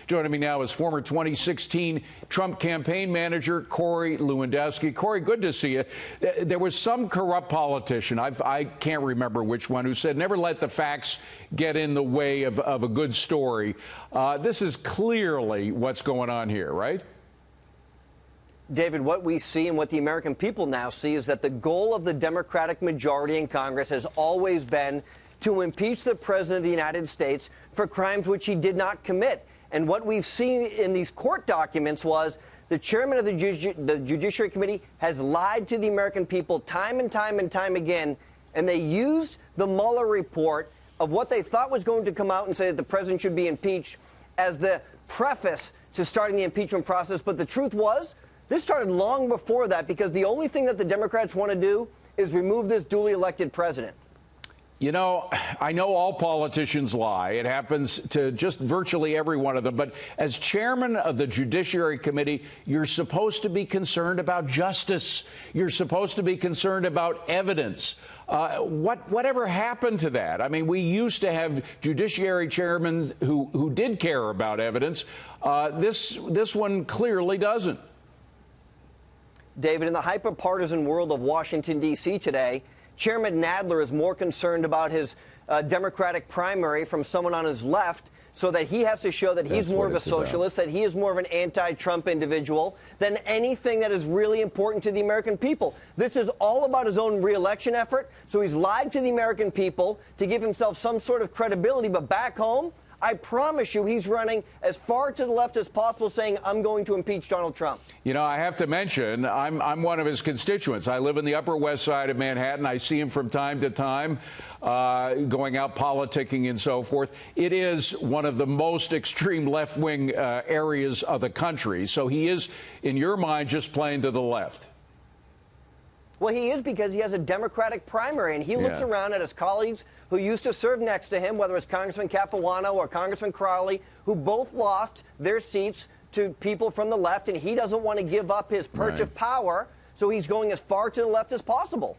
Joining me now is former 2016 Trump campaign manager Corey Lewandowski. Corey, good to see you. There was some corrupt politician, I can't remember which one, who said never let the facts get in the way of a good story. This is clearly what's going on here, right? David, what we see and what the American people now see is that the goal of the Democratic majority in Congress has always been to impeach the President of the United States for crimes which he did not commit. And what we've seen in these court documents was the chairman of the Judiciary Committee has lied to the American people time and time and time again, and they used the Mueller report of what they thought was going to come out and say that the president should be impeached as the preface to starting the impeachment process. But the truth was, this started long before that, because the only thing that the Democrats want to do is remove this duly elected president. You know, I know all politicians lie. It happens to just virtually every one of them. But as chairman of the Judiciary Committee, you're supposed to be concerned about justice. You're supposed to be concerned about evidence. Whatever happened to that? I mean, we used to have judiciary chairmen who did care about evidence. This one clearly doesn't. David, in the hyper-partisan world of Washington, D.C. today, Chairman Nadler is more concerned about his Democratic primary from someone on his left, so that he has to show that he's more of a socialist, that he is more of an anti-Trump individual, than anything that is really important to the American people. This is all about his own re-election effort, so he's lied to the American people to give himself some sort of credibility. But back home, I promise you, he's running as far to the left as possible, saying, I'm going to impeach Donald Trump. You know, I have to mention, I'm one of his constituents. I live in the Upper West Side of Manhattan. I see him from time to time going out politicking and so forth. It is one of the most extreme left-wing areas of the country. So he is, in your mind, just playing to the left. Well, he is, because he has a Democratic primary, and he looks around at his colleagues who used to serve next to him, whether it's Congressman Capuano or Congressman Crowley, who both lost their seats to people from the left, and he doesn't want to give up his perch of power, so he's going as far to the left as possible.